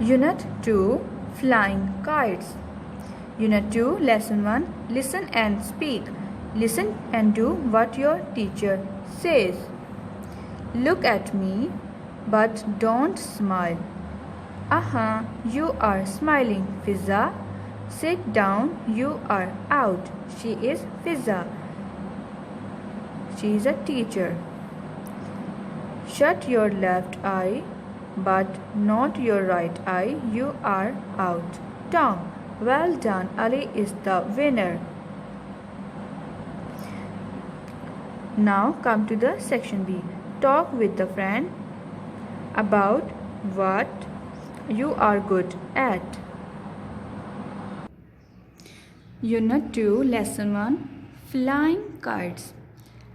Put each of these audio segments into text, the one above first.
Unit 2 Flying Kites. Unit 2 Lesson 1 Listen and speak. Listen and do what your teacher says. Look at me, but don't smile. You are smiling, Fiza. Sit down, you are out. She is Fiza. She is a teacher. Shut your left eye, but not your right eye. You are out. Tom, well done. Ali is the winner. Now come to the section B. Talk with a friend about what you are good at. Unit 2, Lesson 1 Flying Kites.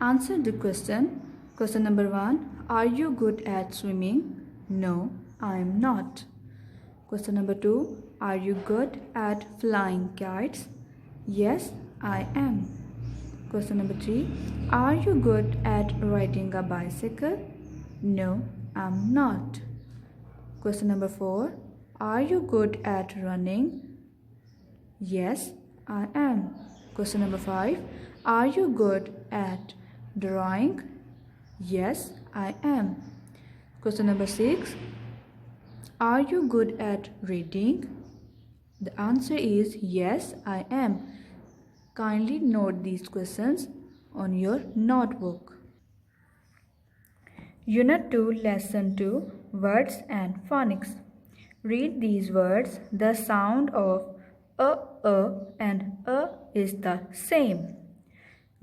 Answer the question. Question number 1. Are you good at swimming? No, I am not. Question number 2. Are you good at flying kites? Yes, I am. Question number 3. Are you good at riding a bicycle? No, I'm not. Question number 4. Are you good at running? Yes, I am. Question number 5. Are you good at drawing? Yes, I am. Question number 6. Are you good at reading? The answer is yes, I am. Kindly note these questions on your notebook. Unit 2, Lesson 2 Words and Phonics. Read these words. The sound of and is the same.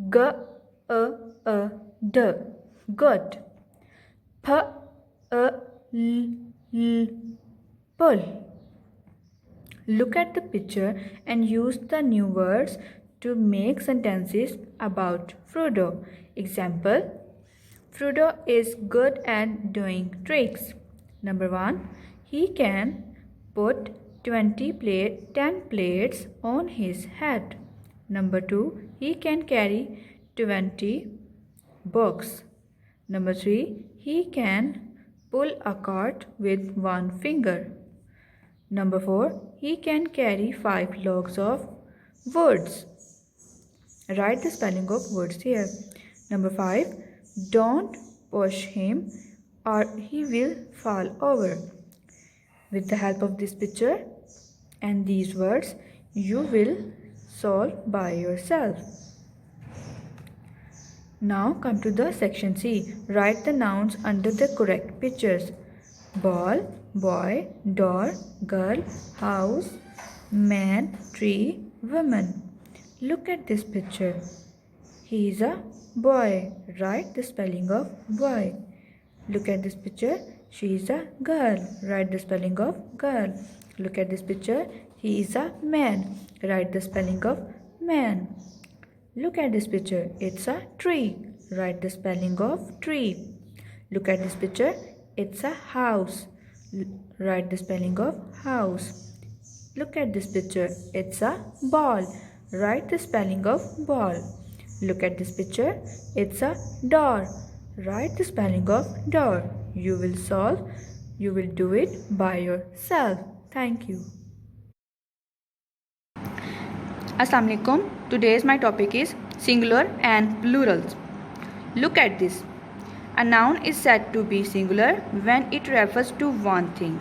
G, d, good. P, l, pull. Look at the picture and use the new words to make sentences about Frodo. Example: Frodo is good at doing tricks. Number 1. He can put 10 plates on his head. Number 2. He can carry 20 books. Number 3. He can pull a cart with one finger. Number 4. He can carry 5 logs of woods. Write the spelling of words here. Number 5. Don't push him or he will fall over. With the help of this picture and these words, you will solve by yourself. Now come to the section C. Write the nouns under the correct pictures. Ball, boy, door, girl, house, man, tree, woman. Look at this picture. He is a boy. Write the spelling of boy. Look at this picture. She is a girl. Write the spelling of girl. Look at this picture. He is a man. Write the spelling of man. Look at this picture. It's a tree. Write the spelling of tree. Look at this picture. It's a house. Write the spelling of house. Look at this picture. It's a ball. Write the spelling of ball. Look at this picture. It's a door. Write the spelling of door. You will solve. You will do it by yourself. Thank you. Assalamu alaikum. Today's my topic is singular and plurals. Look at this. A noun is said to be singular when it refers to one thing.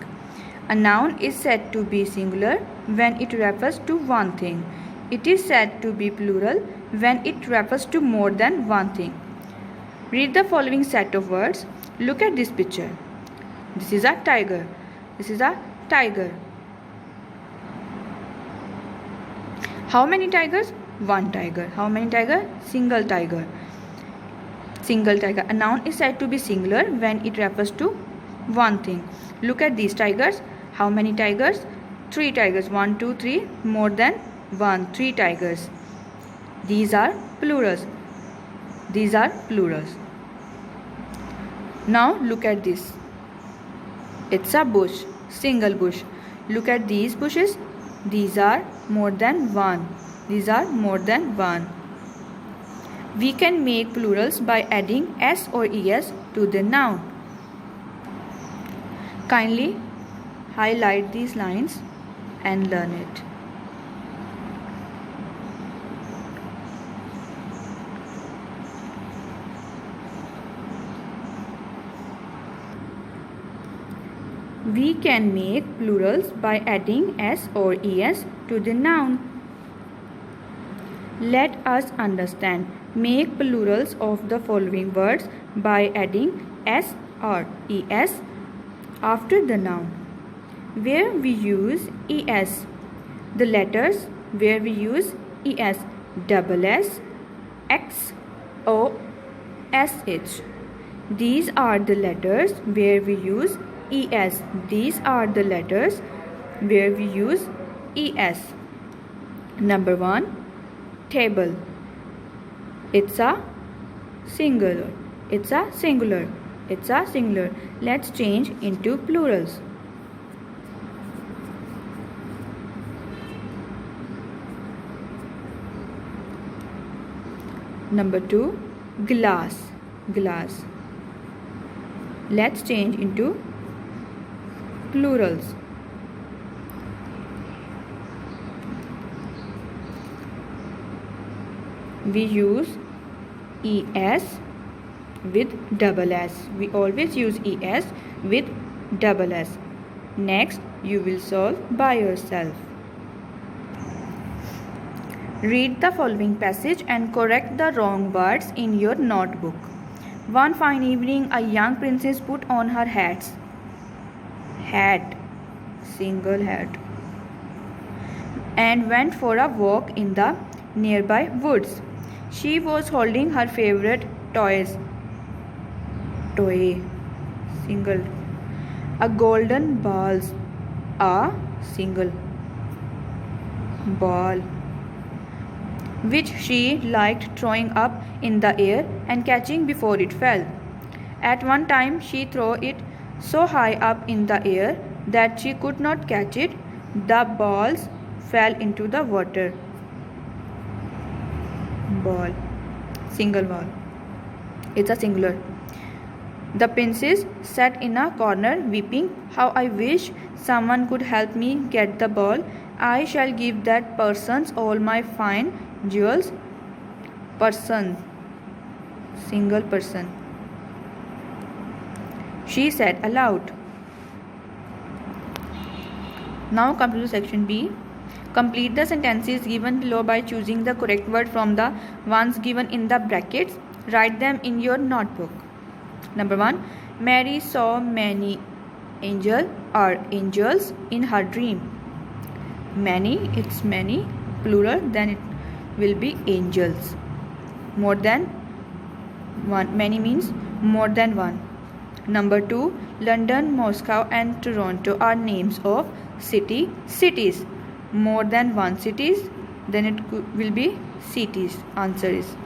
A noun is said to be singular when it refers to one thing. It is said to be plural when it refers to more than one thing. Read the following set of words. Look at this picture. This is a tiger. This is a tiger. How many tigers? One tiger. How many tigers? Single tiger. Single tiger. A noun is said to be singular when it refers to one thing. Look at these tigers. How many tigers? 3 tigers. 1, 2, 3. More than 1. 3 tigers. These are plurals. These are plurals. Now look at this. It's a bush. Single bush. Look at these bushes. These are more than one. These are more than one. We can make plurals by adding s or es to the noun. Kindly highlight these lines and learn it. We can make plurals by adding s or es to the noun. Let us understand. Make plurals of the following words by adding s or es after the noun. Where we use es, the letters where we use es, double s, x, o, sh. These are the letters where we use es. These are the letters where we use es. Number 1, table. It's a singular. It's a singular. It's a singular. Let's change into plurals. Number 2, glass. Glass. Let's change into plurals. We use es with double s. We always use es with double s. Next, you will solve by yourself. Read the following passage and correct the wrong words in your notebook. One fine evening, a young princess put on her hat, single hat, and went for a walk in the nearby woods. She was holding her favorite toy, single, a golden ball, a single ball, which she liked throwing up in the air and catching before it fell. At one time she threw it so high up in the air that she could not catch it. The balls fell into the water. Ball, single ball. It's a singular. The princess sat in a corner weeping. How I wish someone could help me get the ball. I shall give that person all my fine jewels. Person, single person, she said aloud. Now come to section B. Complete the sentences given below by choosing the correct word from the ones given in the brackets. Write them in your notebook. Number 1. Mary saw many angels in her dream. Many, it's many, plural, then it will be angels. More than one. Many means more than one. Number 2. London, Moscow and Toronto are names of cities. More than one cities, then it will be cities. Answer is.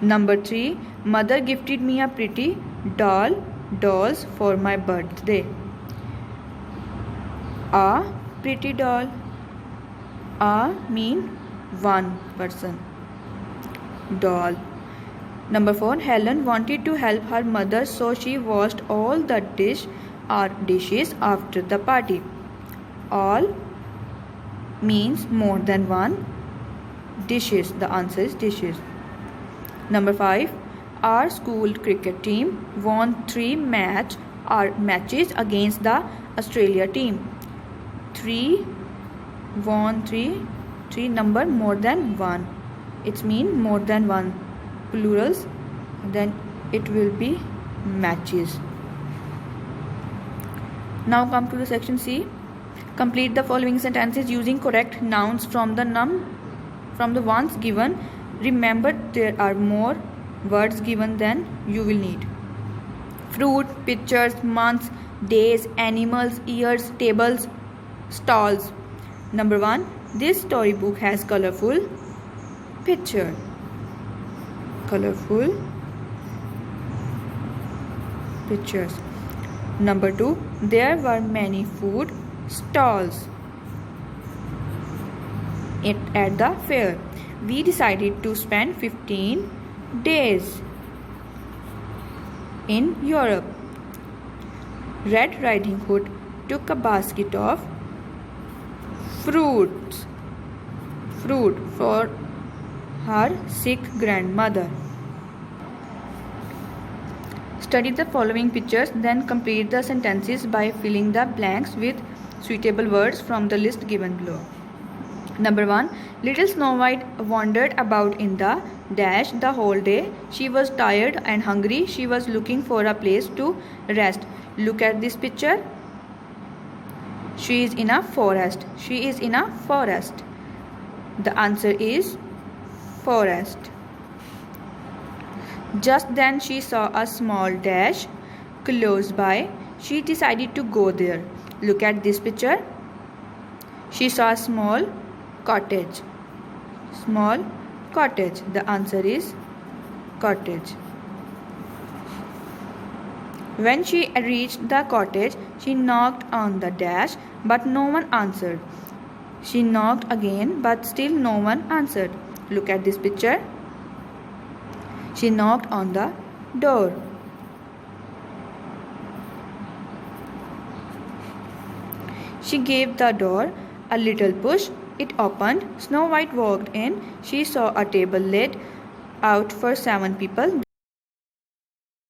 Number 3. Mother gifted me a pretty dolls for my birthday. A pretty doll. A mean one person. Doll. Number 4. Helen wanted to help her mother, so she washed all the dishes after the party. All means more than one. Dishes. The answer is dishes. Number 5. Our school cricket team won 3 matches against the Australia team. 3 won 3 number more than 1. It's mean more than 1. Plurals, then it will be matches. Now come to the section C. Complete the following sentences using correct nouns from the ones given. Remember, there are more words given than you will need. Fruit, pictures, months, days, animals, years, tables, stalls. Number 1. This storybook has colorful picture. Colorful pictures. Number 2. There were many food stalls at the fair. We decided to spend 15 days in Europe. Red Riding Hood took a basket of fruit for her sick grandmother. Study the following pictures, then complete the sentences by filling the blanks with suitable words from the list given below. Number 1. Little Snow White wandered about in the dash the whole day. She was tired and hungry. She was looking for a place to rest. Look at this picture. She is in a forest. She is in a forest. The answer is forest. Just then she saw a small dash close by. She decided to go there. Look at this picture. She saw a small cottage. Small cottage. The answer is cottage. When she reached the cottage, she knocked on the dash, but no one answered. She knocked again, but still no one answered. Look at this picture. She knocked on the door. She gave the door a little push. It opened. Snow White walked in. She saw a table laid out for 7 people.